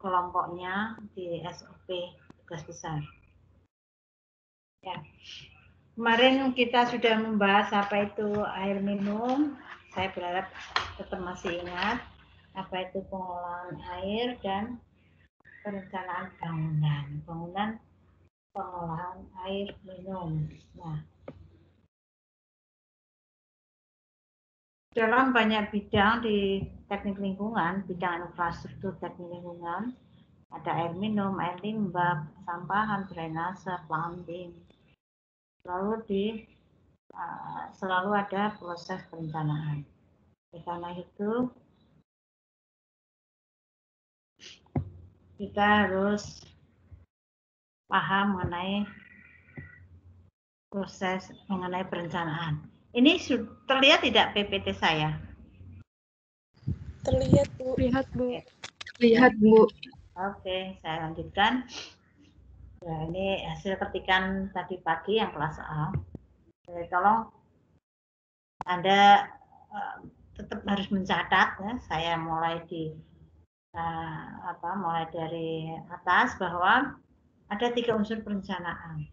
kelompoknya di SOP tugas besar. Ya. Kemarin kita sudah membahas apa itu air minum. Saya berharap tetap masih ingat apa itu pengolahan air dan perencanaan bangunan pengolahan air minum. Nah, dalam banyak bidang di teknik lingkungan, bidang infrastruktur teknik lingkungan, ada air minum, air limbah, sampahan, drainase, plumbing. Selalu ada proses perencanaan. Karena itu kita harus paham mengenai proses mengenai perencanaan. Ini terlihat tidak PPT saya? Terlihat, Bu. Lihat, Bu. Lihat, Bu. Oke, saya lanjutkan. Nah, ini hasil ketikan tadi pagi yang kelas A. Jadi, tolong Anda tetap harus mencatat ya. Saya mulai dari atas bahwa ada 3 unsur perencanaan.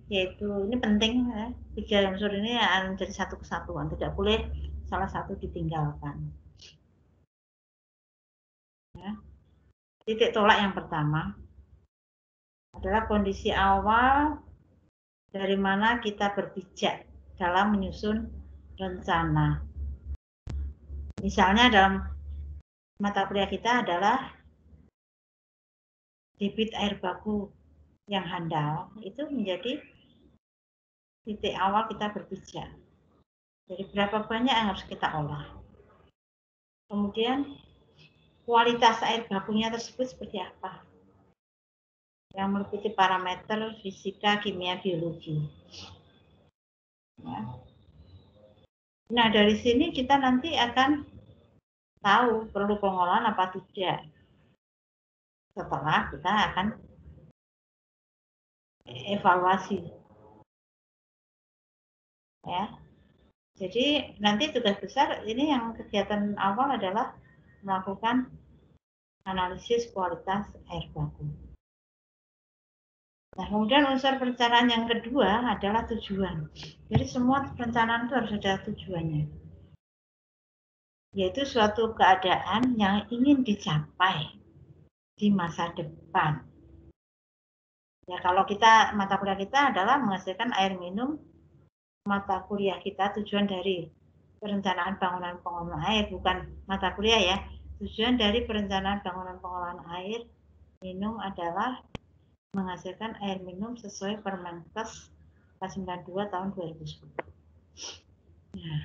Yaitu ini penting ya, 3 unsur ini akan menjadi satu kesatuan, tidak boleh salah satu ditinggalkan. Ya. Titik tolak yang pertama adalah kondisi awal dari mana kita berpijak dalam menyusun rencana. Misalnya dalam mata kuliah kita adalah debit air baku yang handal, itu menjadi titik awal kita berpijak. Jadi berapa banyak yang harus kita olah. Kemudian kualitas air bakunya tersebut seperti apa? Yang meliputi parameter fisika, kimia, biologi. Ya. Nah, dari sini kita nanti akan tahu perlu pengolahan apa tidak. Setelah kita akan evaluasi. Ya. Jadi nanti tugas besar ini yang kegiatan awal adalah melakukan analisis kualitas air baku. Nah, kemudian unsur perencanaan yang kedua adalah tujuan. Jadi semua perencanaan itu harus ada tujuannya. Yaitu suatu keadaan yang ingin dicapai di masa depan. Ya, kalau mata kuliah kita adalah menghasilkan air minum, mata kuliah kita tujuan dari perencanaan bangunan pengolahan air, bukan mata kuliah ya. Tujuan dari perencanaan bangunan pengolahan air minum adalah menghasilkan air minum sesuai Permenkes 92 tahun 2010. Nah,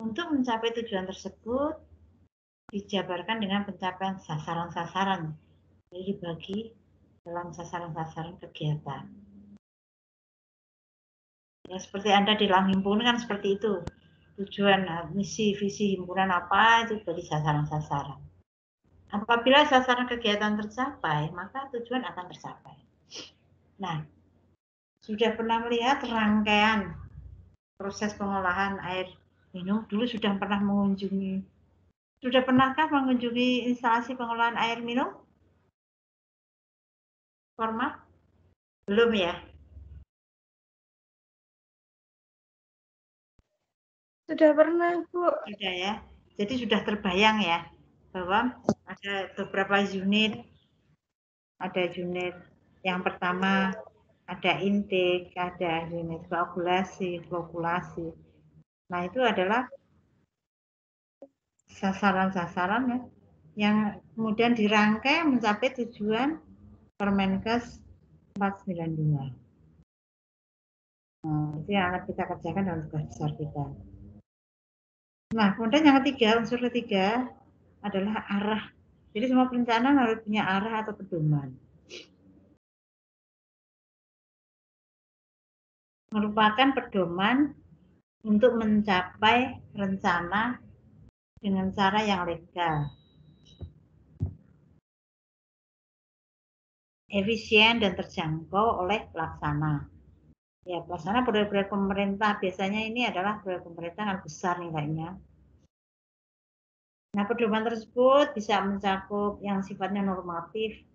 untuk mencapai tujuan tersebut dijabarkan dengan pencapaian sasaran-sasaran. Jadi dibagi dalam sasaran-sasaran kegiatan. Ya, seperti Anda di dalam himpunan kan seperti itu. Tujuan, misi, visi himpunan apa itu dari sasaran-sasaran. Apabila sasaran kegiatan tercapai, maka tujuan akan tercapai. Nah, sudah pernah melihat rangkaian proses pengolahan air minum? Dulu sudah pernah mengunjungi. Sudah pernahkah mengunjungi instalasi pengolahan air minum? Formal? Belum ya? Sudah pernah, Bu. Sudah ya. Jadi sudah terbayang ya bahwa ada beberapa unit. Ada unit yang pertama ada intake, ada unit koagulasi, flokulasi. Nah, itu adalah sasaran-sasaran ya, yang kemudian dirangkai mencapai tujuan Permenkes 492. Nah, itu yang akan kita kerjakan dalam tugas besar kita. Nah, kemudian yang ketiga, unsur ketiga adalah arah. Jadi semua perencanaan harus punya arah atau pedoman. Merupakan pedoman untuk mencapai rencana dengan cara yang legal, efisien dan terjangkau oleh pelaksana. Ya, pelaksana proyek-proyek pemerintah biasanya ini adalah proyek pemerintah yang besar nilainya. Nah, pedoman tersebut bisa mencakup yang sifatnya normatif.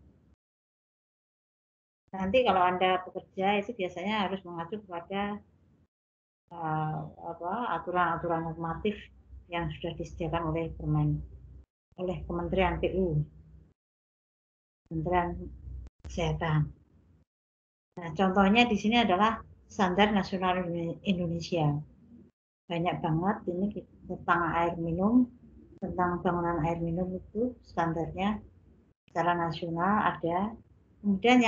Nanti kalau Anda bekerja itu biasanya harus mengacu kepada aturan-aturan normatif yang sudah disediakan oleh Kementerian PU, Kementerian Kesehatan. Nah, contohnya di sini adalah standar nasional Indonesia. Banyak banget ini tentang air minum, tentang bangunan air minum itu standarnya secara nasional ada. Kemudian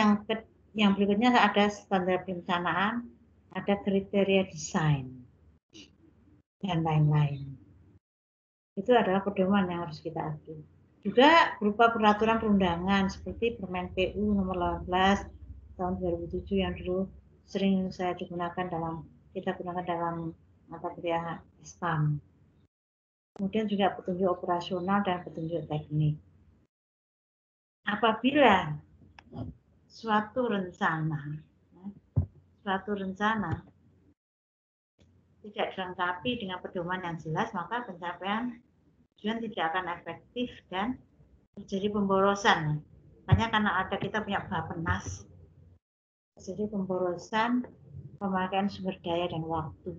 yang berikutnya ada standar perencanaan, ada kriteria desain, dan lain-lain. Itu adalah pedoman yang harus kita atur. Juga berupa peraturan perundangan seperti Permen PU nomor 18 tahun 2007 yang dulu sering kita gunakan dalam mata kuliah SPAM. Kemudian juga petunjuk operasional dan petunjuk teknik. Apabila suatu rencana tidak dilengkapi dengan pedoman yang jelas, maka pencapaian tujuan tidak akan efektif dan terjadi pemborosan. Makanya karena kita punya Bappenas, jadi pemborosan pemakaian sumber daya dan waktu.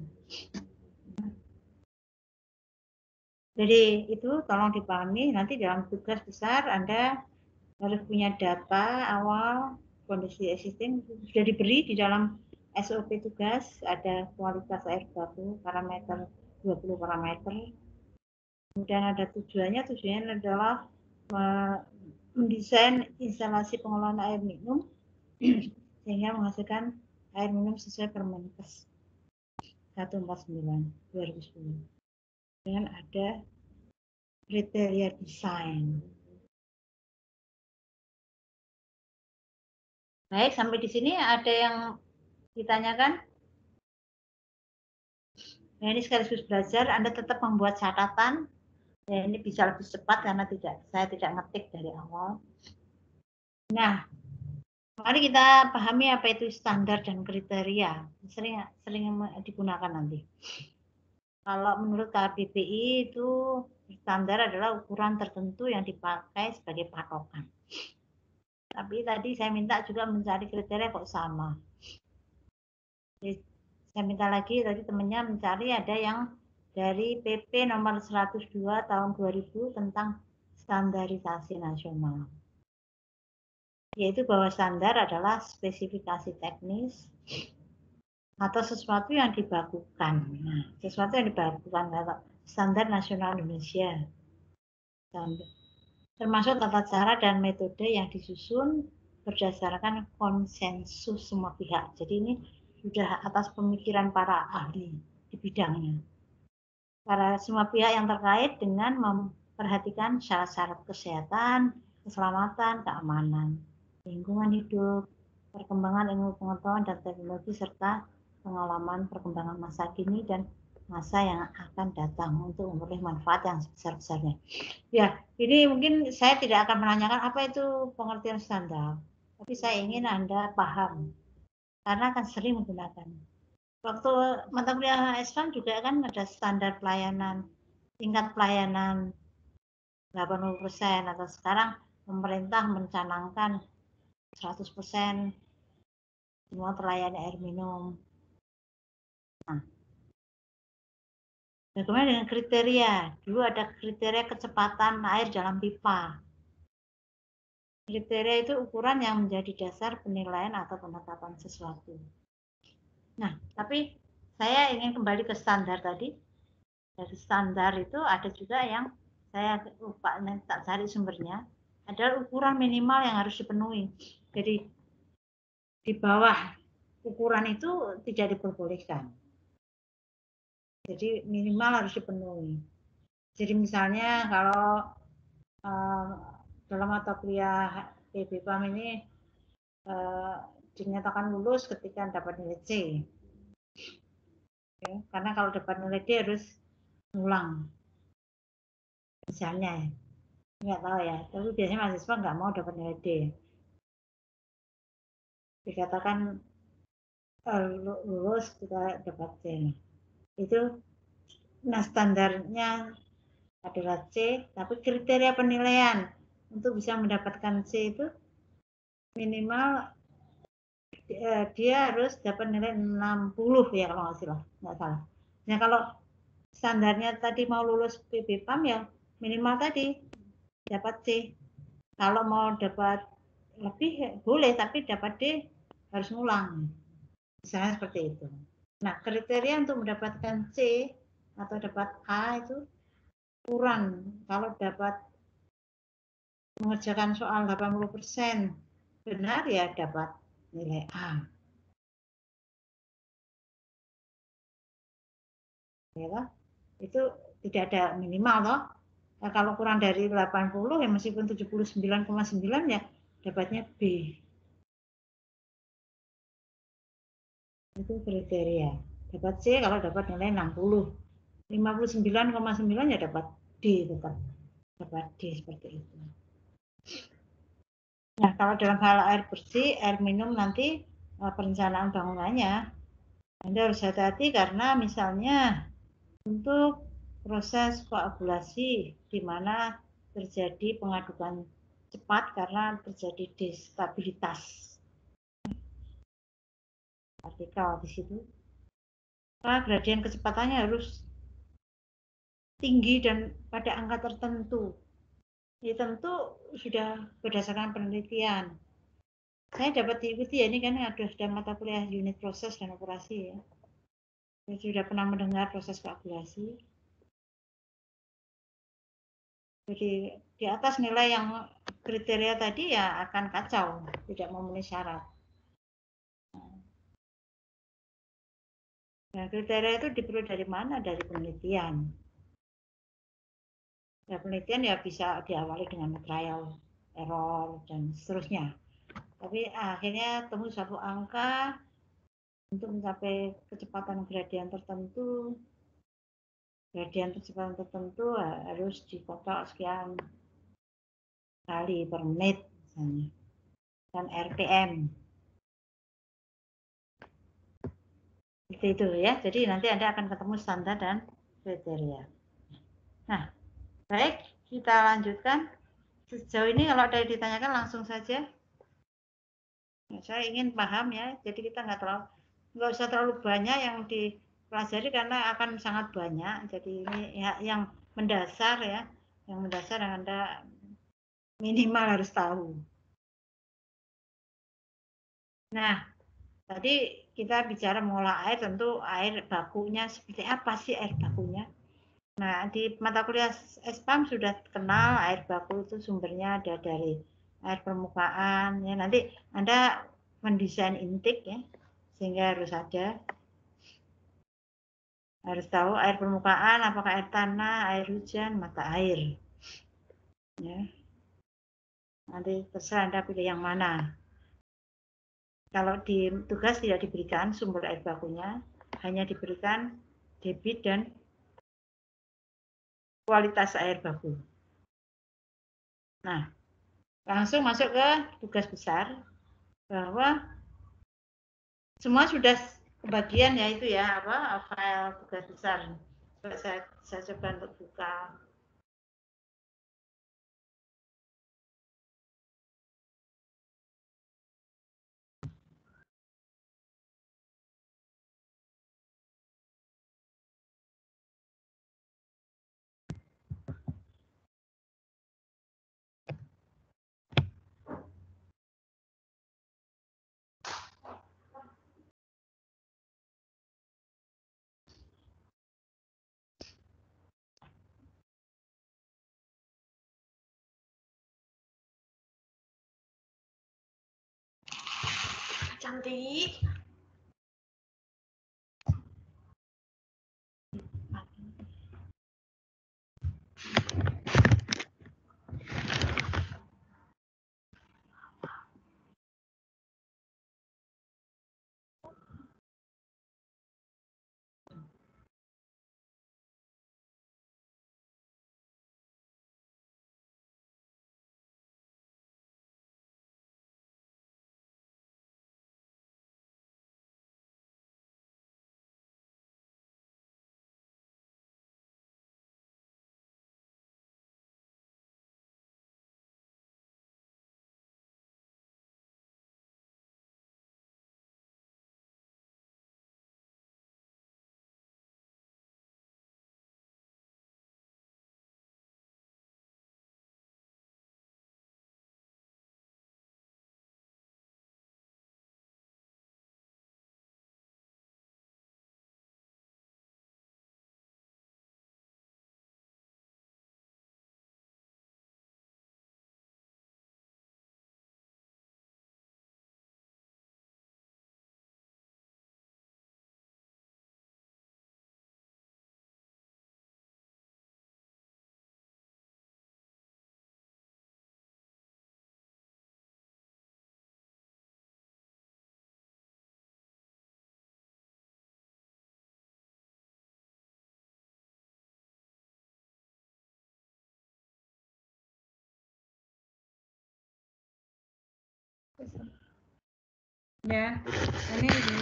Jadi itu tolong dipahami, nanti dalam tugas besar Anda harus punya data awal kondisi existing, sudah diberi di dalam SOP tugas, ada kualitas air baku, parameter 20 parameter. Kemudian ada tujuannya adalah mendesain instalasi pengelolaan air minum sehingga menghasilkan air minum sesuai Permenkes 149 2010 dengan ada kriteria desain. Baik, sampai di sini ada yang ditanyakan? Nah, ini sekaligus belajar, Anda tetap membuat catatan. Ya, ini bisa lebih cepat karena saya tidak ngetik dari awal. Nah, mari kita pahami apa itu standar dan kriteria. Sering digunakan nanti. Kalau menurut KBBI itu standar adalah ukuran tertentu yang dipakai sebagai patokan. Tapi tadi saya minta juga mencari kriteria kok sama. Jadi, saya minta lagi tadi temannya mencari ada yang dari PP nomor 102 tahun 2000 tentang standarisasi nasional. Yaitu bahwa standar adalah spesifikasi teknis atau sesuatu yang dibakukan. Nah, sesuatu yang dibakukan kalau standar nasional Indonesia. Termasuk tata cara dan metode yang disusun berdasarkan konsensus semua pihak. Jadi ini sudah atas pemikiran para ahli di bidangnya. Para semua pihak yang terkait dengan memperhatikan syarat-syarat kesehatan, keselamatan, keamanan, lingkungan hidup, perkembangan ilmu pengetahuan dan teknologi, serta pengalaman perkembangan masa kini dan masa yang akan datang untuk memperoleh manfaat yang sebesar-besarnya. Ya, ini mungkin saya tidak akan menanyakan apa itu pengertian standar, tapi saya ingin Anda paham, karena akan sering menggunakan. Waktu mata kuliah S1 juga kan ada standar pelayanan, tingkat pelayanan 80%, atau sekarang pemerintah mencanangkan 100% semua terlayani air minum. Nah, bagaimana dengan kriteria? Dulu ada kriteria kecepatan air dalam pipa. Kriteria itu ukuran yang menjadi dasar penilaian atau penetapan sesuatu. Nah, tapi saya ingin kembali ke standar tadi. Dari standar itu ada juga yang saya lupa tak cari sumbernya, adalah ukuran minimal yang harus dipenuhi. Jadi di bawah ukuran itu tidak diperbolehkan. Jadi minimal harus dipenuhi. Jadi misalnya kalau dalam mata kuliah PBPAM ini dinyatakan lulus ketika dapat nilai C. Ya, karena kalau dapat nilai D harus ngulang. Misalnya ya. Nggak tahu ya, tapi biasanya mahasiswa nggak mau dapat nilai D. Dikatakan lulus kita dapat C. Itu, nah standarnya adalah C, tapi kriteria penilaian untuk bisa mendapatkan C itu minimal dia harus dapat nilai 60 ya kalau nggak salah. Nah kalau standarnya tadi mau lulus PBPAM ya minimal tadi dapat C. Kalau mau dapat lebih boleh, tapi dapat D harus ngulang. Misalnya seperti itu. Nah, kriteria untuk mendapatkan C atau dapat A itu kurang. Kalau dapat mengerjakan soal 80% benar ya dapat nilai A. Ya, itu tidak ada minimal toh. Nah, kalau kurang dari 80 ya meskipun 79,9 ya dapatnya B. Itu kriteria. Dapat C kalau dapat nilai 60. 59,9 ya dapat D tetap. Dapat D seperti itu. Nah, kalau dalam hal air bersih, air minum nanti perencanaan bangunannya, Anda harus hati-hati karena misalnya untuk proses koagulasi di mana terjadi pengadukan cepat karena terjadi destabilitas partikel di situ. Karena gradien kecepatannya harus tinggi dan pada angka tertentu. Ini tentu sudah berdasarkan penelitian. Saya dapat diikuti ya, ini kan ada mata kuliah unit proses dan operasi ya. Saya sudah pernah mendengar proses koagulasi. Jadi di atas nilai yang kriteria tadi ya akan kacau, tidak memenuhi syarat. Nah, kriteria itu diperoleh dari mana? Dari penelitian. Nah, penelitian ya bisa diawali dengan trial, error, dan seterusnya. Tapi akhirnya temu satu angka untuk mencapai kecepatan gradien tertentu. Gradien kecepatan tertentu harus dikotak sekian kali per menit misalnya. Dan RPM. Itu ya. Jadi nanti Anda akan ketemu standar dan kriteria. Nah, baik, kita lanjutkan. Sejauh ini kalau ada yang ditanyakan langsung saja. Nah, saya ingin paham ya. Jadi kita nggak usah terlalu banyak yang dipelajari karena akan sangat banyak. Jadi ini ya, yang mendasar ya, yang mendasar yang Anda minimal harus tahu. Nah, tadi kita bicara mengolah air, tentu air bakunya seperti apa sih air bakunya? Nah, di mata kuliah SPAM sudah kenal air baku itu sumbernya ada dari air permukaan. Ya, nanti Anda mendesain intake ya, sehingga harus tahu air permukaan, apakah air tanah, air hujan, mata air. Ya. Nanti terserah Anda pilih yang mana. Kalau di tugas tidak diberikan sumber air bakunya, hanya diberikan debit dan kualitas air baku. Nah, langsung masuk ke tugas besar bahwa semua sudah kebagian ya itu ya file tugas besar. Saya coba untuk buka. Cantik. Ya, ini di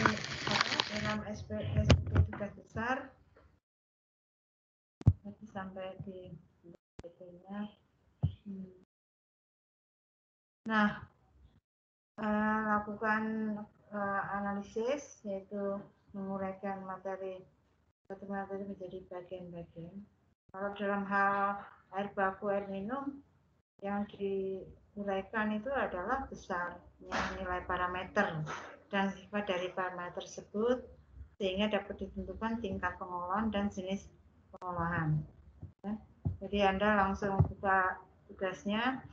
dalam SPP tugas besar nanti sampai di PT-nya. Nah, lakukan analisis, yaitu menguraikan satu materi menjadi bagian-bagian. Kalau dalam hal air baku, air minum, yang diuraikan itu adalah besarnya nilai parameter dan sifat dari parameter tersebut, sehingga dapat ditentukan tingkat pengolahan dan jenis pengolahan. Jadi Anda langsung buka tugasnya.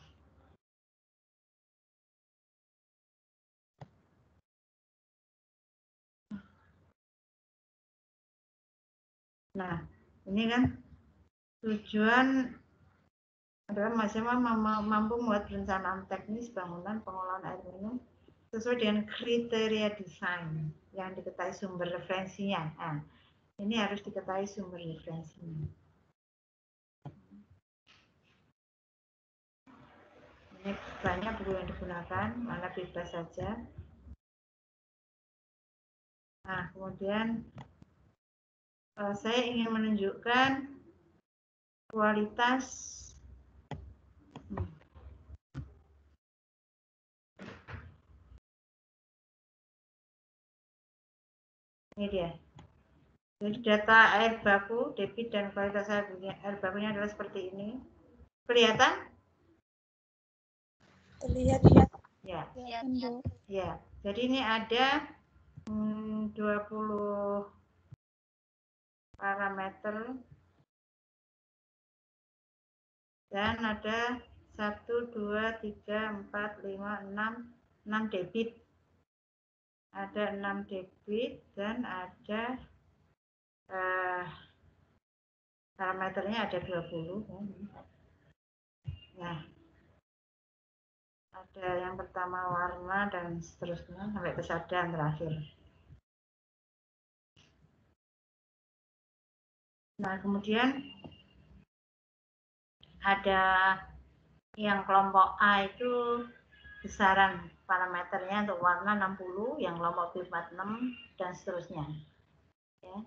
Nah, ini kan tujuan adalah mahasiswa mampu membuat perencanaan teknis bangunan pengolahan air minum sesuai dengan kriteria desain yang diketahui sumber referensinya. Nah, ini harus diketahui sumber referensinya. Ini banyak buku yang digunakan, mana bebas saja. Nah, kemudian saya ingin menunjukkan kualitas ini dia. Jadi data air baku, debit dan kualitas air bakunya adalah seperti ini. Kelihatan? Terlihat Ya. ya. Ya. Jadi ini ada 20 parameter dan ada 1, 2, 3, 4, 5, 6 debit. Ada 6 debit dan ada parameternya ada 20. Nah, ada yang pertama warna dan seterusnya sampai ke sadan terakhir. Nah, kemudian ada yang kelompok A itu besaran parameternya untuk warna 60, yang kelompok B 46 dan seterusnya. Ya.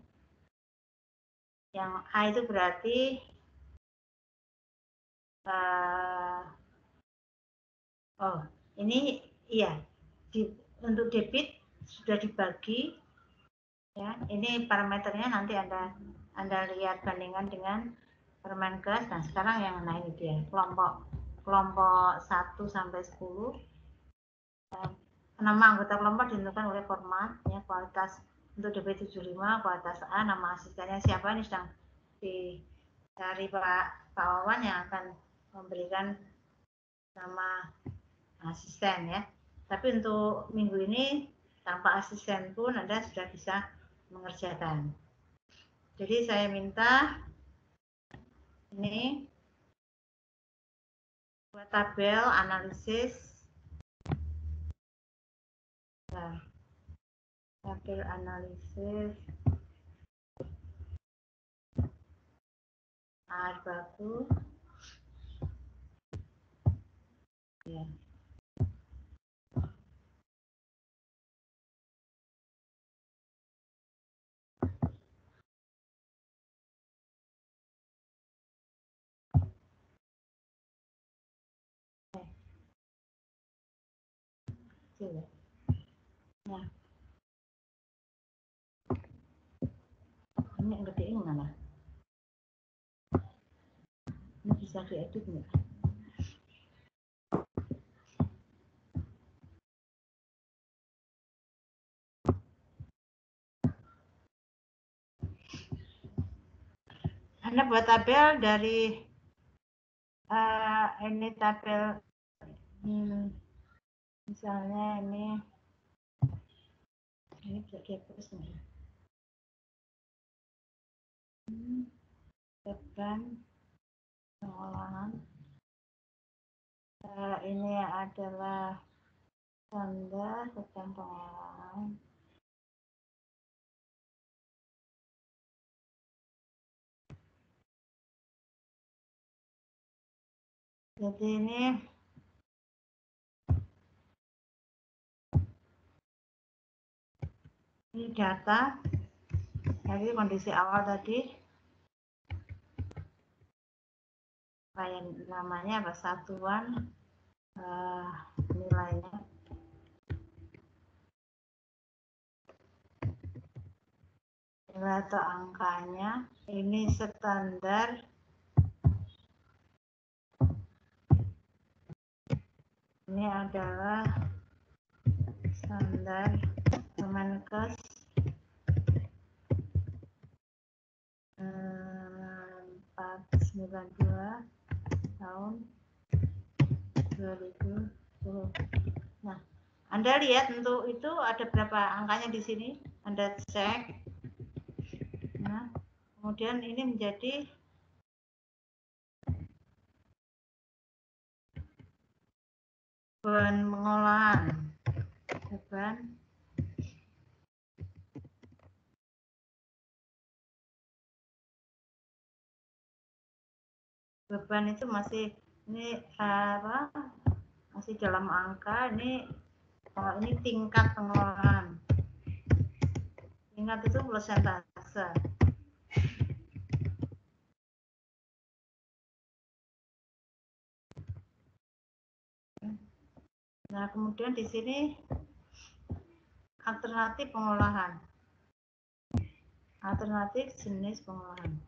Yang A itu berarti ini iya untuk debit sudah dibagi ya. Ini parameternya nanti Anda lihat bandingkan dengan Permenkes. Nah, sekarang yang ini dia kelompok 1 sampai 10. Nama anggota kelompok ditentukan oleh format ya, kualitas untuk DP75, kualitas A, nama asistennya siapa, ini sedang dicari Pak Wawan yang akan memberikan nama asisten ya. Tapi untuk minggu ini tanpa asisten pun Anda sudah bisa mengerjakan. Jadi saya minta ini buat tabel analisis. Nah, tabel analisis air baku ya. Nah, ini yang gedein mana? Ini bisa diedit nggak? Anda buat tabel dari ini tabel misalnya ini bisa dihapus nih. Beban pengolahan. Ini adalah tanda beban pengolahan. Jadi ini Ini data dari kondisi awal tadi. Namanya apa? Satuan nilainya. Nilai atau angkanya. Ini standar. Ini adalah standar Kemenkes 492 tahun 2010. Nah, Anda lihat untuk itu ada berapa angkanya di sini? Anda cek. Nah, kemudian ini menjadi beban pengolahan. Beban itu masih ini apa? Masih dalam angka. Ini tingkat pengolahan. Tingkat itu persentase. Nah, kemudian di sini alternatif pengolahan. Alternatif jenis pengolahan.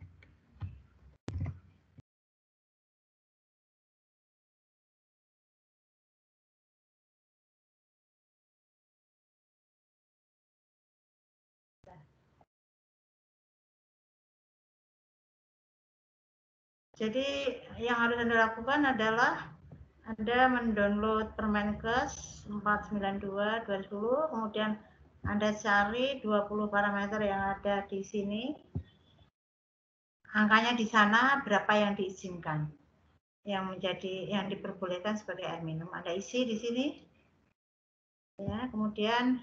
Jadi yang harus Anda lakukan adalah Anda mendownload Permenkes 492/2010, kemudian Anda cari 20 parameter yang ada di sini. Angkanya di sana berapa yang diizinkan, yang diperbolehkan sebagai air minum. Anda isi di sini. Ya, kemudian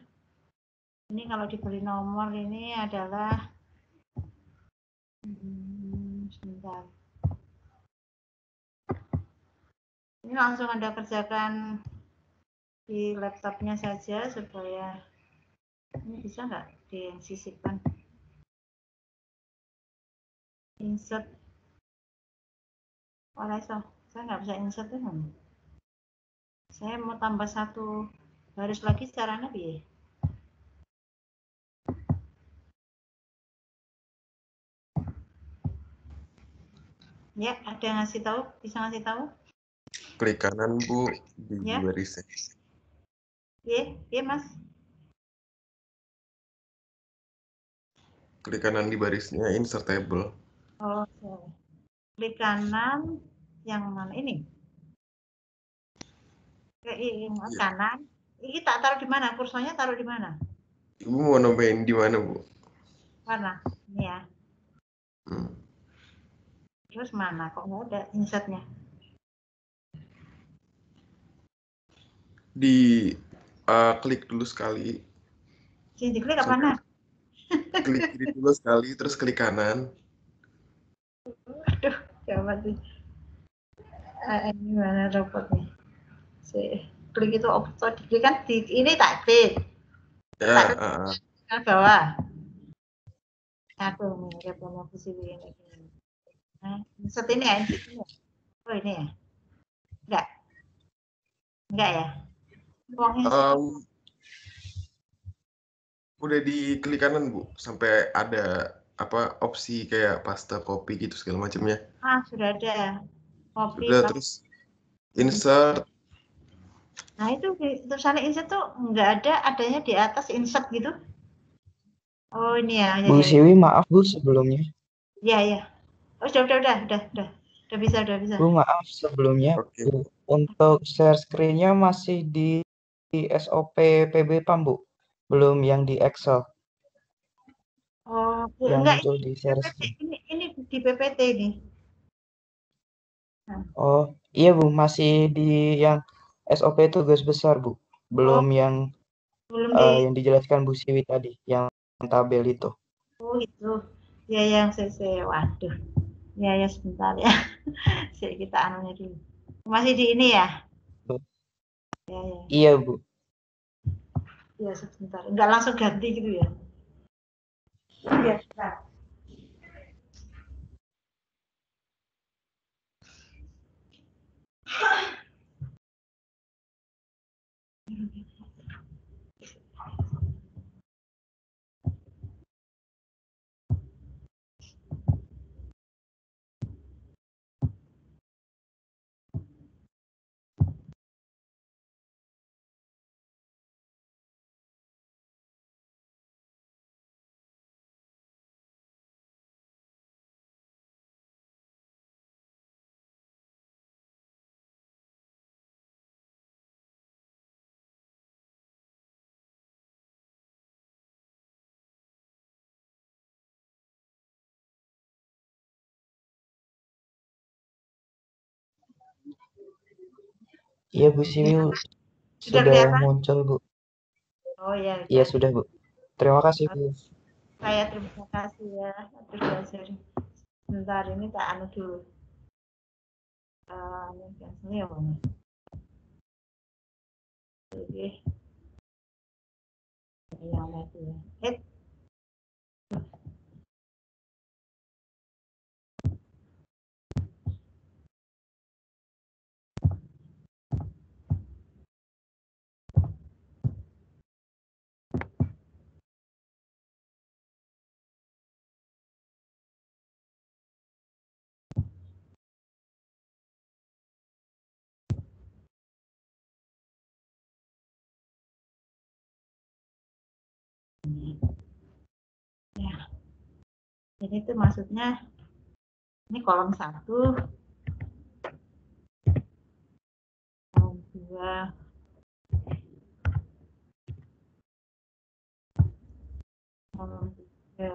ini kalau diberi nomor ini adalah sebentar. Ini langsung Anda kerjakan di laptopnya saja supaya ini bisa nggak disisipkan. Insert. Oleh saya nggak bisa insert itu. Saya mau tambah satu baris lagi caranya biar. Ya, ada yang ngasih tahu? Bisa ngasih tahu? Klik kanan, Bu, di ya. barisnya. Iya, Mas. Klik kanan di barisnya, insert table. Oh, klik kanan yang mana ini? Klik kanan. Ini tak taruh di mana? Kursornya taruh di mana? Ibu mau nambahin di mana, Bu? Mana? Ini ya. Terus mana? Kok nggak ada insertnya? Di klik dulu sekali. Sini diklik apa mana? Klik kiri dulu sekali, terus klik kanan. Aduh, gawat sih. Ini mana robotnya? Klik itu auto diklik kan? Ini tak klik. Ya, Ke bawah. Aduh, ini reponnya di sini. Nah, insert ini ya? Oh, ini ya? Enggak ya? Udah di klik kanan, Bu, sampai ada opsi kayak pasta, copy gitu segala macamnya. Sudah ada. Copy. Sudah, terus insert. Nah, itu tulisannya insert tuh enggak ada, adanya di atas insert gitu. Oh, ini ya. Bu Siwi, maaf Bu sebelumnya. Iya. Oh, udah bisa. Bu, maaf sebelumnya. Oke. Bu, untuk share screen-nya masih di SOP PB PAM, Bu. Belum yang di Excel. Oh, yang enggak, muncul di share screen. Ini di PPT ini. Oh, iya Bu, masih di yang SOP tugas besar, Bu. Belum yang yang dijelaskan Bu Siwi tadi, yang tabel itu. Oh, itu. Ya, yang saya waduh. Ya, sebentar ya. Kita anunya dulu. Masih di ini ya? Ya. Iya, Bu. Ya, sebentar. Enggak langsung ganti gitu ya? Iya, nah. Iya Bu Siwi sudah muncul Bu. Oh ya. Iya sudah Bu. Terima kasih Bu. Saya terima kasih ya. Belajar. Sebentar ini tak anu dulu. Ini apa nih? Oke. Yang itu ya. Ya. Ini tuh maksudnya ini kolom 1, kolom 2, kolom 3.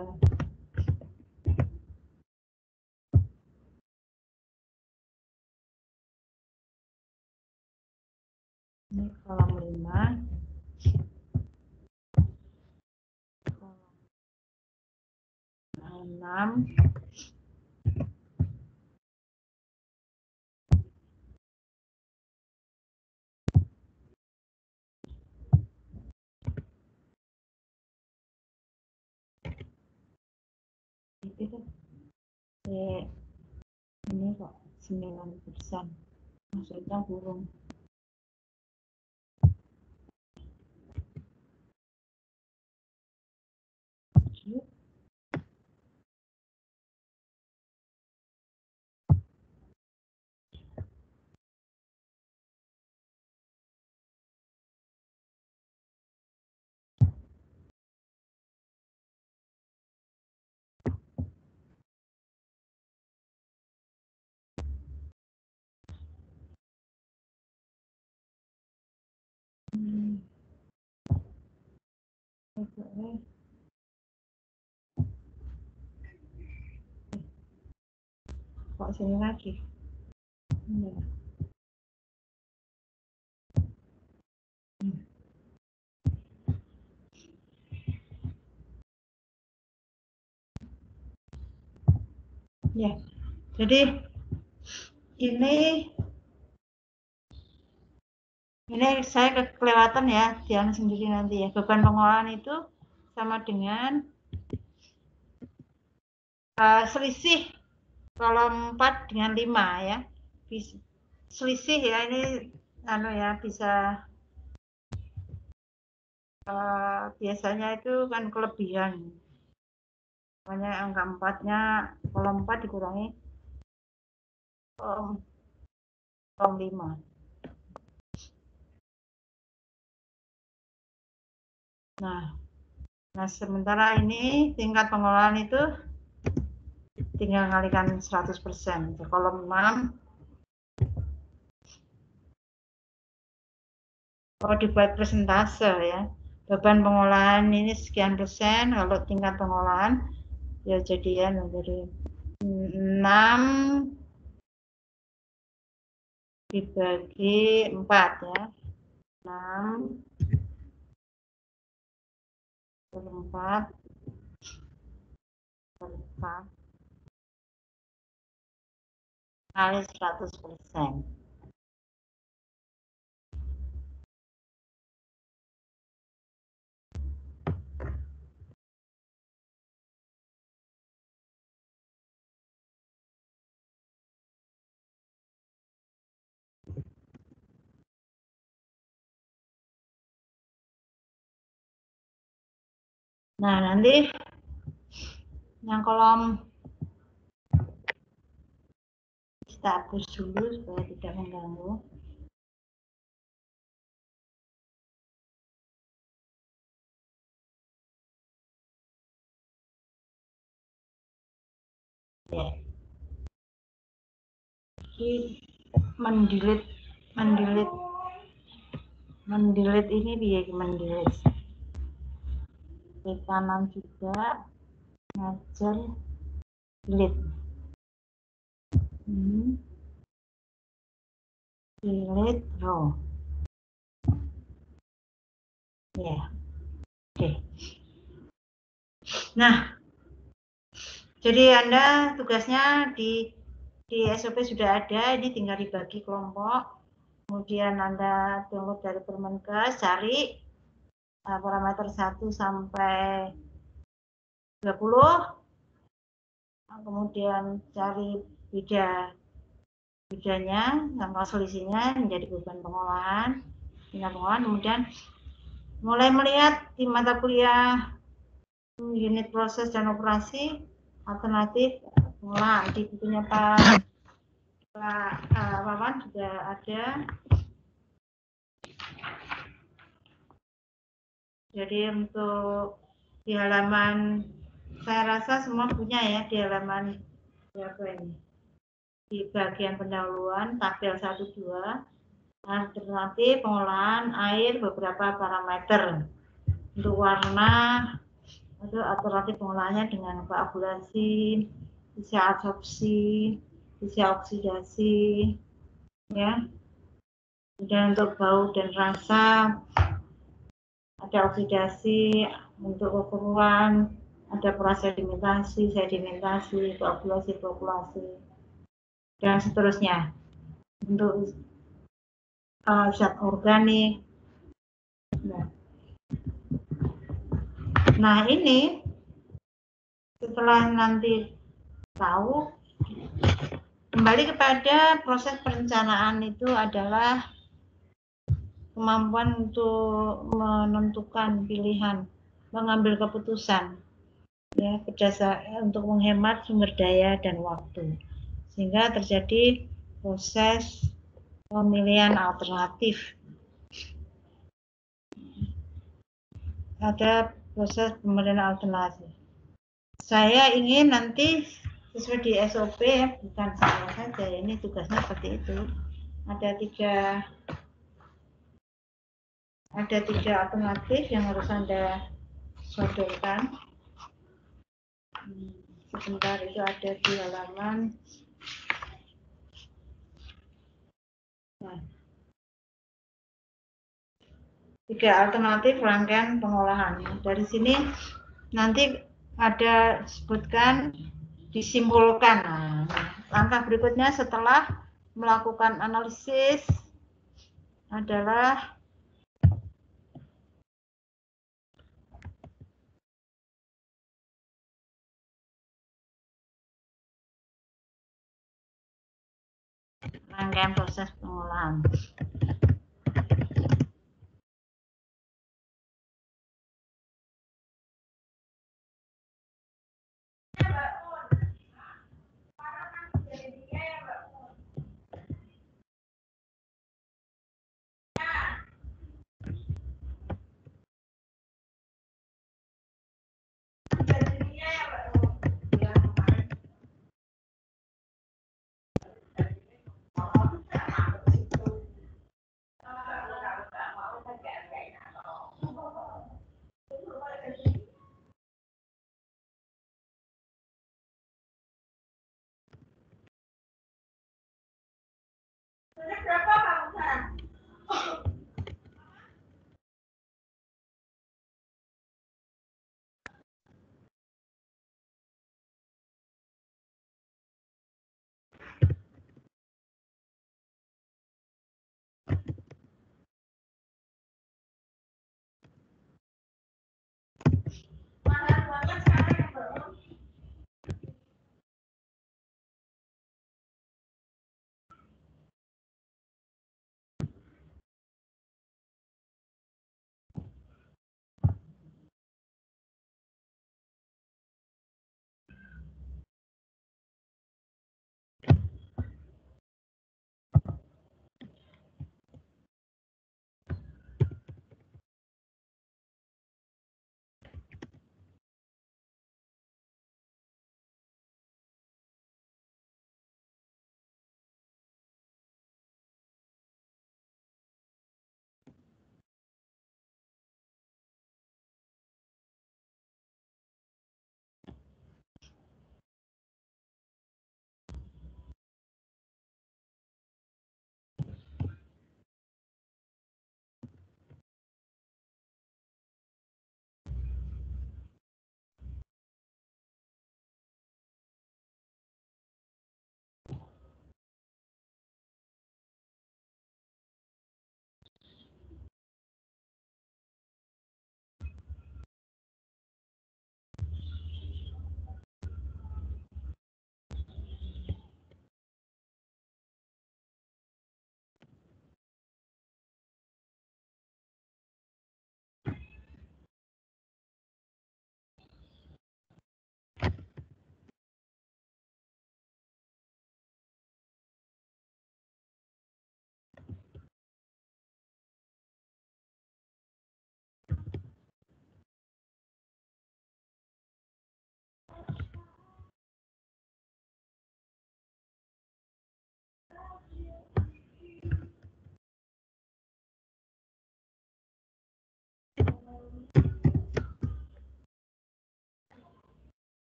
Ini kolom 5. Kolom 6. Itu ini kok 9%. Maksudnya burung. Kok sini lagi? Ini. Ya, jadi ini saya kelewatan ya, jangan sendiri nanti ya. Beban pengolahan itu sama dengan selisih kolom 4 dengan 5 ya. Selisih ya ini ya bisa biasanya itu kan kelebihan. Makanya angka 4-nya kolom 4 dikurangi kolom 5. Nah sementara ini tingkat pengolahan itu tinggal ngalikan 100%. Kolom 6 dibuat persentase ya. Beban pengolahan ini sekian persen, kalau tingkat pengolahan ya jadian dari 6 dibagi 4 ya. 6 per 4 per 4 kali 100%. Nah, nanti yang kolom kita hapus dulu supaya tidak mengganggu. Ya. Jadi mendelete ini dia mendelete. Klik kanan juga, ngajar, delete. Delete row. Ya, oke. Nah, jadi Anda tugasnya di SOP sudah ada, ini tinggal dibagi kelompok. Kemudian Anda download dari Permenkes, cari parameter 1 sampai 20. Kemudian cari bedanya, angka selisihnya menjadi beban pengolahan, tingkat pengolahan. Kemudian mulai melihat di mata kuliah unit proses dan operasi alternatif pengolahan di bukunya Pak Wawan juga ada. Jadi untuk di halaman, saya rasa semua punya ya, di halaman berapa ini, di bagian pendahuluan tabel 1-2 alternatif pengolahan air beberapa parameter. Untuk warna itu alternatif pengolahannya dengan koagulasi, bisa absorpsi, bisa oksidasi, ya. Kemudian untuk bau dan rasa ada oksidasi, untuk ukuran ada prasedimentasi, sedimentasi, koagulasi, dan seterusnya. Untuk zat organik. Nah ini setelah nanti tahu, kembali kepada proses perencanaan itu adalah kemampuan untuk menentukan pilihan, mengambil keputusan, ya, berdasar untuk menghemat sumber daya dan waktu, sehingga terjadi proses pemilihan alternatif. Ada proses pemilihan alternatif. Saya ingin nanti sesuai di SOP, bukan saya saja, ini tugasnya seperti itu. Ada tiga alternatif yang harus Anda sodorkan. Sebentar, itu ada di halaman. Nah, 3 alternatif rangkaian pengolahan. Dari sini nanti ada sebutkan disimpulkan. Nah, langkah berikutnya setelah melakukan analisis adalah rangkaian proses pengolahan.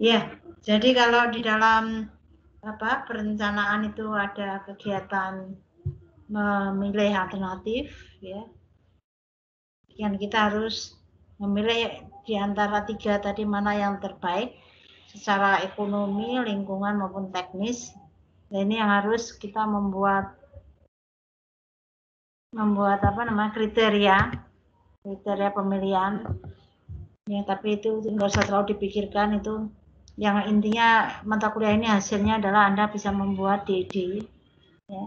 Ya, jadi kalau di dalam perencanaan itu ada kegiatan memilih alternatif, ya, yang kita harus memilih di antara 3 tadi mana yang terbaik secara ekonomi, lingkungan maupun teknis. Dan ini yang harus kita membuat kriteria pemilihan. Ya, tapi itu nggak usah terlalu dipikirkan, itu yang intinya mata kuliah ini hasilnya adalah Anda bisa membuat DD. Ya.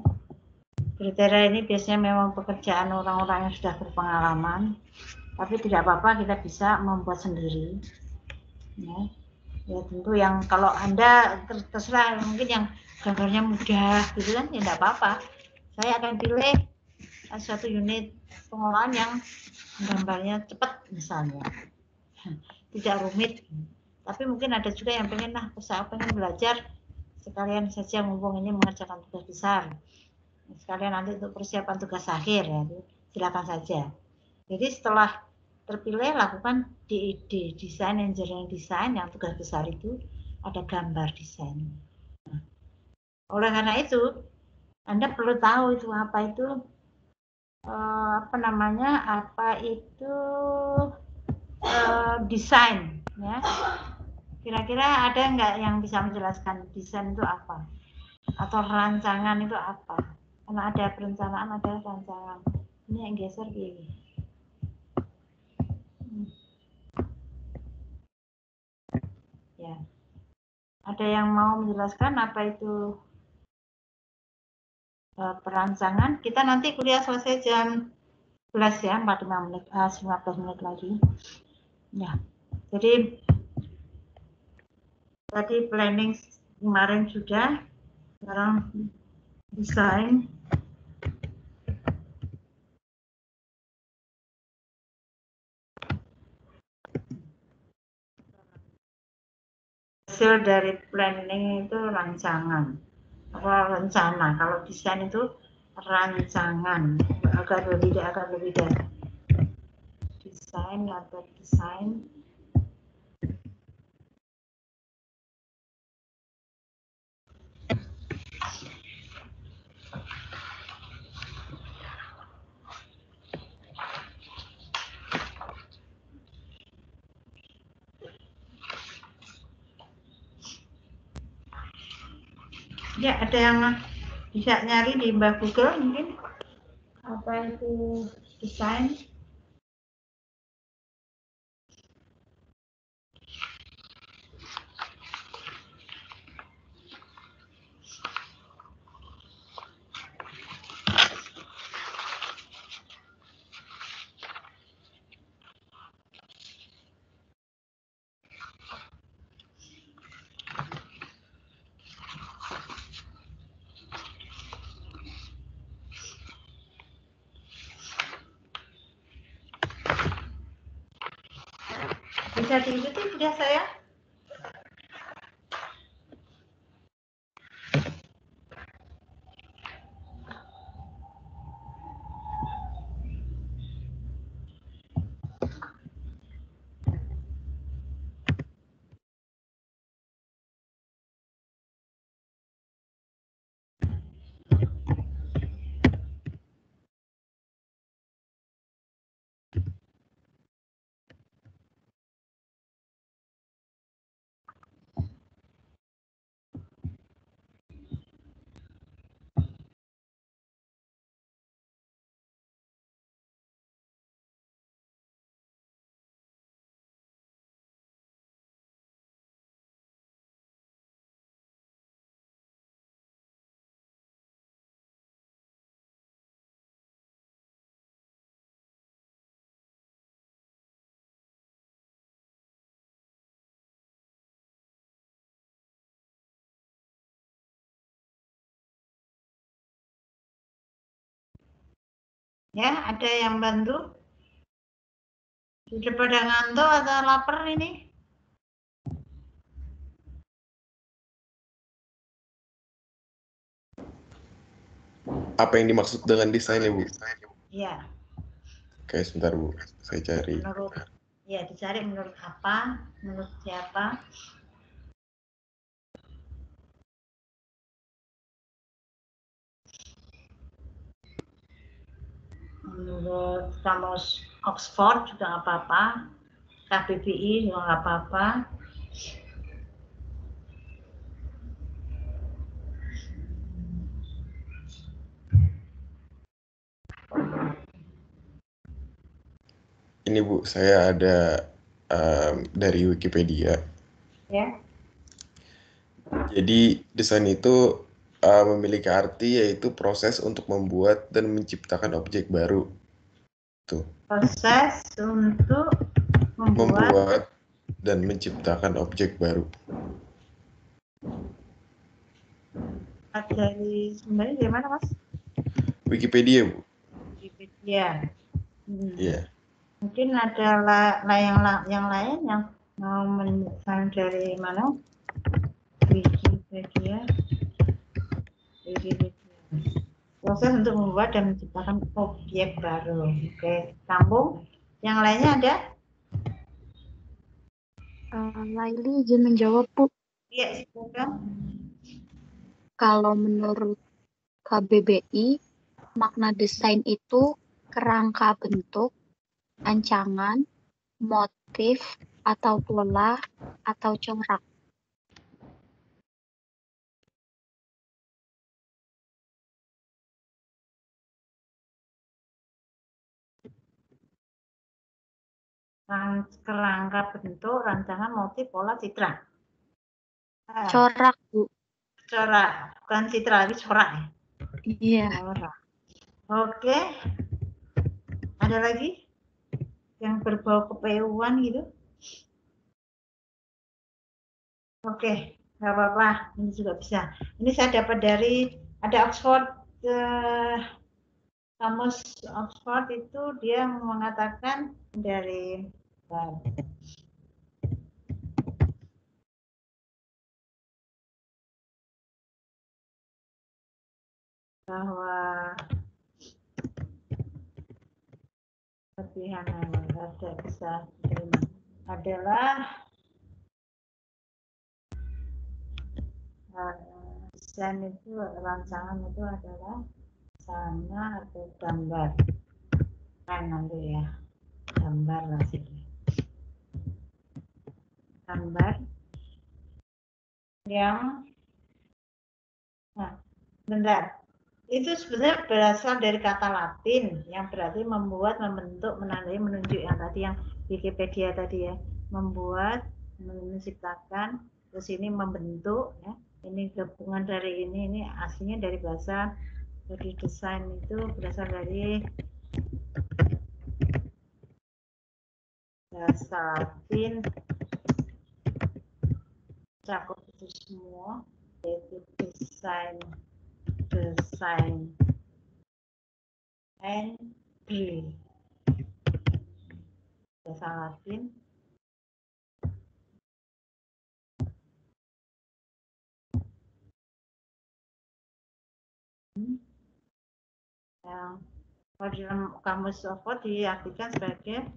Kriteria ini biasanya memang pekerjaan orang-orang yang sudah berpengalaman, tapi tidak apa-apa, kita bisa membuat sendiri. Ya, ya tentu yang kalau Anda terserah, mungkin yang gambarnya mudah gitu kan, ya tidak apa-apa. Saya akan pilih suatu unit pengolahan yang gambarnya cepat misalnya, tidak rumit. Tapi mungkin ada juga yang pengen belajar sekalian saja mumpung ini mengerjakan tugas besar, sekalian nanti untuk persiapan tugas akhir, ya silakan saja. Jadi setelah terpilih lakukan DED, desain engineering design, yang tugas besar itu ada gambar desain. Nah, oleh karena itu Anda perlu tahu itu apa itu desain, ya. Kira-kira ada nggak yang bisa menjelaskan desain itu apa? Atau rancangan itu apa? Karena ada perencanaan, ada rancangan. Ini yang geser ini. Ya. Ada yang mau menjelaskan apa itu perancangan? Kita nanti kuliah selesai jam 11 ya, 45 menit, 15 menit lagi. Ya. Jadi tadi planning kemarin sudah, sekarang desain. Hasil dari planning itu rancangan atau rencana. Kalau desain itu rancangan, agak berbeda. Desain atau desain. Ya, ada yang bisa nyari di Mbak Google mungkin apa itu desain. Bisa diikuti kuliah saya? Ya, ada yang bantu? Sudah pada ngantuk atau lapar ini? Apa yang dimaksud dengan desainnya, Bu? Ya. Oke, sebentar, Bu. Saya cari. Dicari menurut apa? Menurut siapa? menurut kamus Oxford juga nggak apa-apa, KBBI juga nggak apa-apa. Ini Bu, saya ada dari Wikipedia. Ya. Jadi desain itu memiliki arti yaitu proses untuk membuat dan menciptakan objek baru. Tuh. Proses untuk Membuat dan menciptakan objek baru. Dari sebenarnya dari mana, Mas? Wikipedia, Bu. Wikipedia. Iya. Mungkin ada yang lain yang mau menunjukkan dari mana? Wikipedia. Proses untuk membuat dan menciptakan objek baru. Oke, sambung. Yang lainnya ada? Laili izin menjawab, Bu. Iya, silakan. Kalau menurut KBBI, makna desain itu kerangka bentuk, rancangan, motif, atau pola, atau corak. Kerangka bentuk, rancangan, motif, pola, citra. Corak, Bu. Corak, bukan citra, tapi corak ya? Iya. Corak. Oke. Ada lagi yang berbau kepewan gitu? Oke, nggak apa-apa. Ini juga bisa. Ini saya dapat dari ada Oxford, kamus Oxford itu dia mengatakan dari bahwa kelebihan ada bisa diterima adalah desain itu, rancangan itu adalah sana atau gambar kan nanti ya, gambar lah sih, gambar yang bentar, itu sebenarnya berasal dari kata Latin yang berarti membuat, membentuk, menandai, menunjuk, yang tadi yang Wikipedia tadi ya, membuat, menciptakan, terus ini membentuk ya. Ini gabungan dari ini aslinya dari bahasa, dari desain itu berasal dari bahasa Latin, cakup itu semua, yaitu desain and breed, bahasa Latin. Yang kalau dalam kamus Oxford diartikan sebagai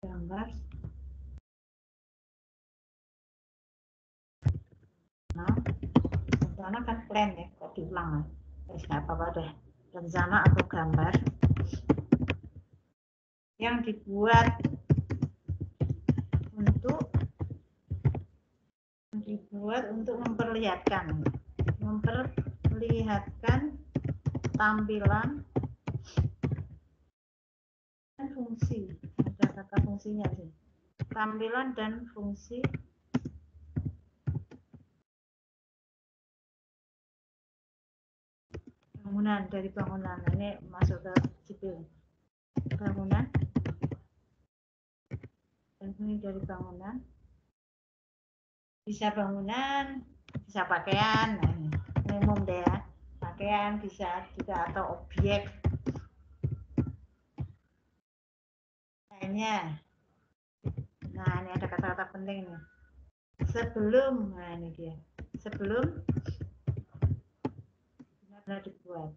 gambar. Nah, rencana kan plan ya, kok diulang, terus nggak apa-apa deh. Rencana atau gambar yang dibuat untuk memperlihatkan tampilan dan fungsi. Ada kata fungsinya sih. Tampilan dan fungsi bangunan, dari bangunan. Ini masuk ke sipil. Bangunan dan ini dari bangunan. Bisa bangunan, bisa pakaian. Nah, ini umum deh ya. Pakaian bisa juga, atau objek lainnya. Nah, ini ada kata-kata penting nih. Sebelum, nah ini dia. Sebelum benar-benar dibuat.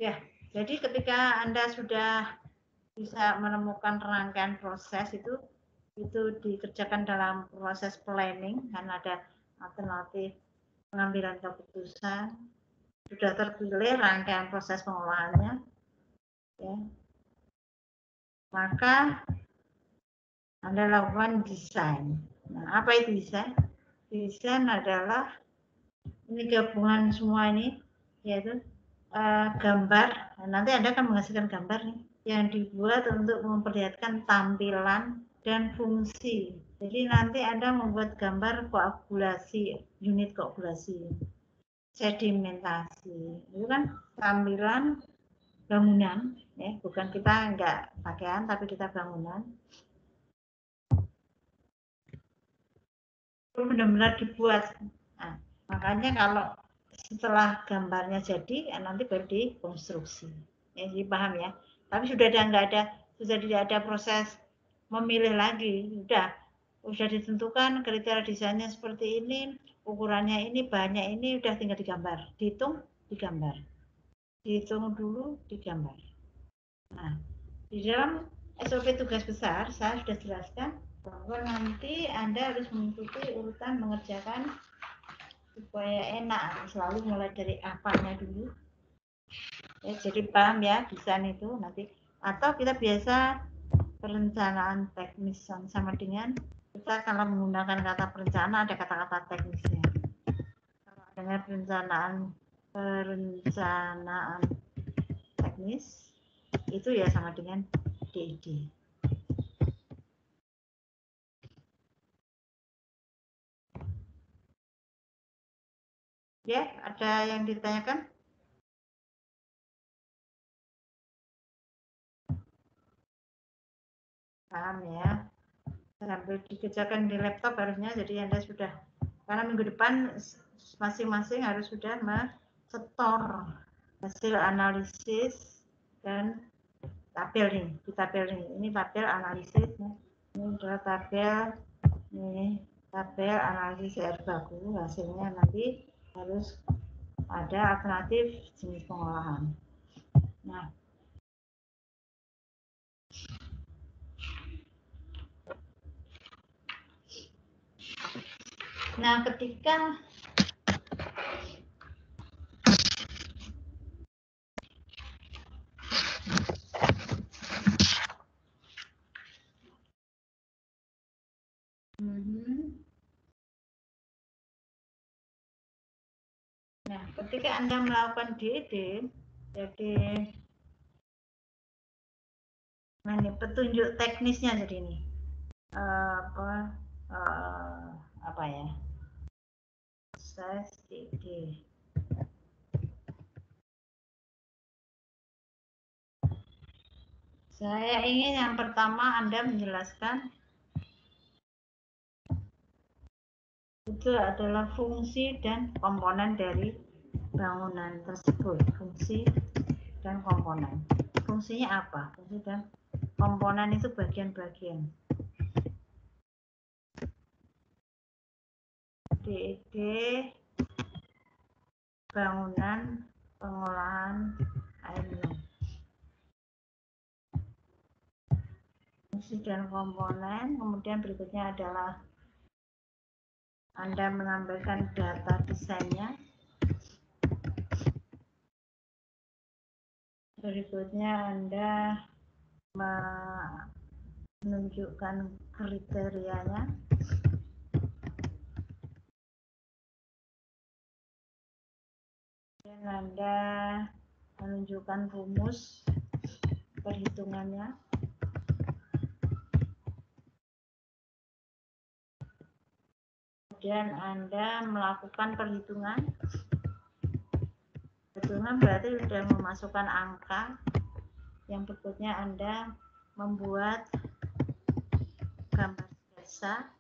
Ya, jadi ketika Anda sudah bisa menemukan rangkaian proses itu dikerjakan dalam proses planning, kan ada alternatif pengambilan keputusan, sudah terpilih rangkaian proses pengolahannya, ya, maka Anda lakukan desain. Nah, apa itu desain? Desain adalah ini gabungan semua ini, yaitu gambar. Nah, nanti Anda akan menghasilkan gambar nih yang dibuat untuk memperlihatkan tampilan dan fungsi. Jadi nanti Anda membuat gambar koagulasi, unit koagulasi, sedimentasi. Itu kan tampilan bangunan, ya, bukan kita enggak pakaian tapi kita bangunan. Itu benar-benar dibuat. Nah, makanya kalau setelah gambarnya jadi, nanti baru dikonstruksi. Ya, jadi paham ya. Tapi sudah tidak ada proses memilih lagi. Sudah ditentukan kriteria desainnya seperti ini, ukurannya ini, bahannya ini, udah tinggal digambar, dihitung, digambar, dihitung dulu, digambar. Nah, di dalam SOP tugas besar saya sudah jelaskan bahwa nanti Anda harus mengikuti urutan mengerjakan supaya enak, selalu mulai dari apanya dulu. Ya, jadi paham ya desain itu nanti, atau kita biasa perencanaan teknis sama dengan kita kalau menggunakan kata perencanaan ada kata-kata teknisnya. Kalau adanya perencanaan teknis itu ya sama dengan DID. Ya, ada yang ditanyakan? Paham ya? Sambil dikerjakan di laptop harusnya, jadi Anda sudah, karena minggu depan masing-masing harus sudah mensetor hasil analisis dan tabel nih, di tabel nih, ini tabel analisis, ini adalah tabel, ini tabel analisis air baku, hasilnya nanti harus ada alternatif jenis pengolahan. Nah, ketika Anda melakukan DED, jadi nah ini petunjuk teknisnya jadi ini apa ya, proses DED. Saya ingin yang pertama Anda menjelaskan itu adalah fungsi dan komponen dari bangunan tersebut. Fungsi dan komponen. Fungsinya apa? Fungsi dan komponen itu bagian-bagian. DED bangunan pengolahan air minum. Fungsi dan komponen, kemudian berikutnya adalah Anda menambahkan data desainnya. Berikutnya Anda menunjukkan kriterianya. Dan Anda menunjukkan rumus perhitungannya. Kemudian Anda melakukan perhitungan. Perhitungan berarti sudah memasukkan angka. Yang berikutnya Anda membuat gambar sketsa.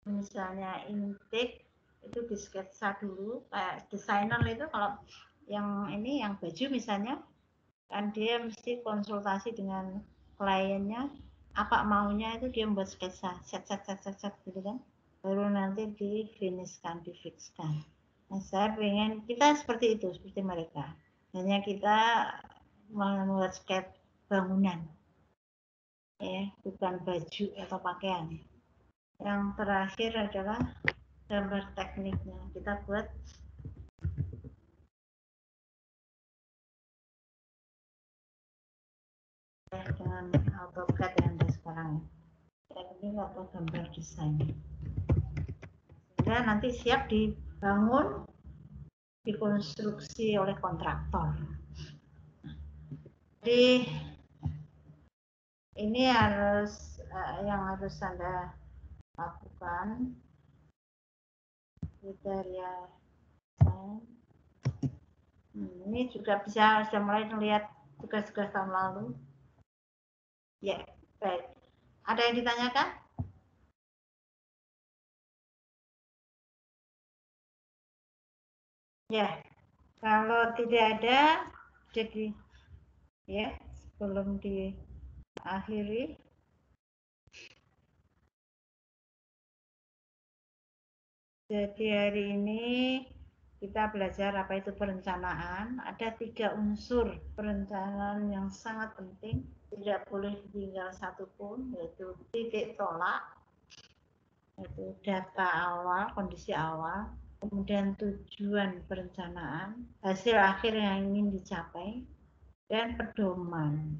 Misalnya intake itu di sketsa dulu, kayak desainer itu kalau yang ini yang baju misalnya kan dia mesti konsultasi dengan kliennya apa maunya, itu dia membuat sketsa set gitu kan, baru nanti di finishkan, di fixkan. Nah, saya pengen kita seperti itu, seperti mereka. Hanya kita membuat sketch bangunan, ya, bukan baju atau pakaian. Yang terakhir adalah gambar tekniknya. Kita buat dengan AutoCAD yang ada sekarang. Teknik atau gambar desain. Sehingga nanti siap dibangun, dikonstruksi oleh kontraktor. Jadi ini harus yang harus Anda lakukan kriteria desain. Ini juga bisa sudah mulai melihat tugas-tugas tahun lalu. Ya, baik. Ada yang ditanyakan? Ya, kalau tidak ada, jadi ya sebelum diakhiri. Jadi hari ini kita belajar apa itu perencanaan. Ada 3 unsur perencanaan yang sangat penting, tidak boleh ditinggal satupun, yaitu titik tolak, yaitu data awal, kondisi awal, kemudian tujuan perencanaan, hasil akhir yang ingin dicapai, dan pedoman.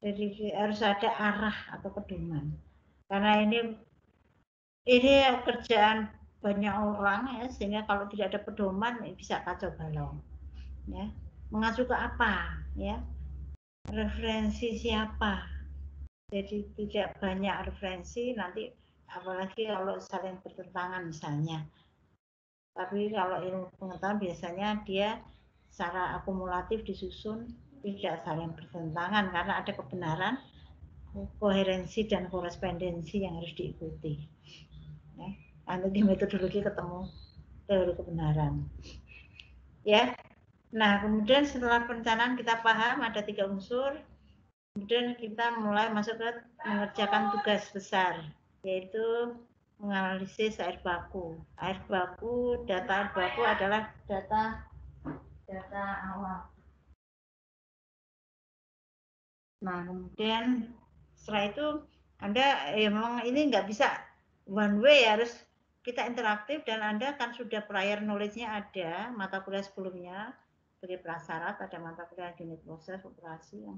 Jadi harus ada arah atau pedoman. Karena ini kerjaan banyak orang ya, sehingga kalau tidak ada pedoman bisa kacau balau. Ya, mengacu ke apa? Ya, referensi siapa? Jadi tidak banyak referensi nanti, apalagi kalau saling bertentangan misalnya. Tapi kalau ilmu pengetahuan biasanya dia secara akumulatif disusun, tidak saling bertentangan karena ada kebenaran, koherensi dan korespondensi yang harus diikuti. Ya, nanti di metodologi ketemu teori kebenaran. Ya, nah kemudian setelah perencanaan kita paham ada 3 unsur, kemudian kita mulai masuk ke mengerjakan tugas besar, yaitu menganalisis air baku. Data air baku adalah data awal. Nah, kemudian setelah itu Anda memang ini nggak bisa one way, harus kita interaktif, dan Anda kan sudah prior knowledge-nya ada, mata kuliah sebelumnya sebagai prasyarat, ada mata kuliah unit proses operasi yang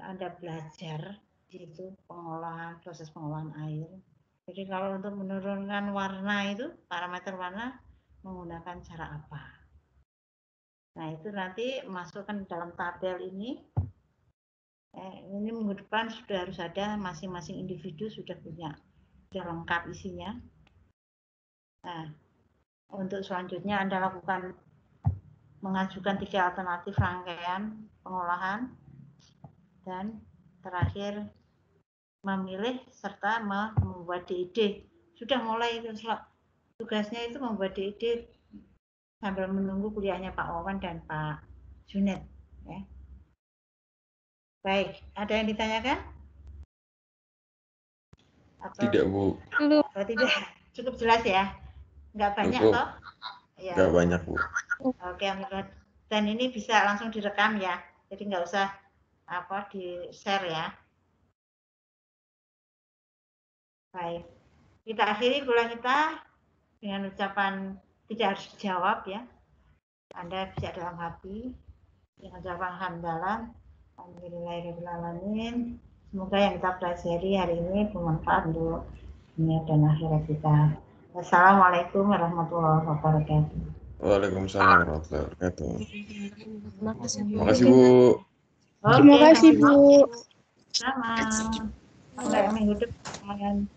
Anda belajar yaitu proses pengolahan air. Jadi kalau untuk menurunkan warna itu, parameter warna menggunakan cara apa? Nah, itu nanti masukkan dalam tabel ini. Ini minggu depan sudah harus ada, masing-masing individu sudah lengkap isinya. Nah, untuk selanjutnya Anda lakukan mengajukan 3 alternatif rangkaian pengolahan, dan terakhir memilih serta membuat DID. Sudah mulai tugasnya itu membuat DID sambil menunggu kuliahnya Pak Wawan dan Pak Junet. Ya. Baik, ada yang ditanyakan? Atau Tidak, Bu. Oh, tidak, cukup jelas ya? Nggak banyak Cukup. toh? Ya. Nggak banyak, Bu. Oke, dan ini bisa langsung direkam ya, jadi nggak usah di-share ya. Baik, kita akhiri kuliah kita dengan ucapan tidak harus dijawab ya. Anda bisa dalam hati dengan ucapan hamdalah, alhamdulillahirobbilalamin. Semoga yang kita pelajari hari ini bermanfaat untuk dunia dan akhirat kita. Wassalamualaikum warahmatullahi wabarakatuh. Waalaikumsalam warahmatullahi wabarakatuh. Terima kasih, Bu. Terima kasih, Bu. Terima kasih, Bu. Sama. Sampai minggu depan.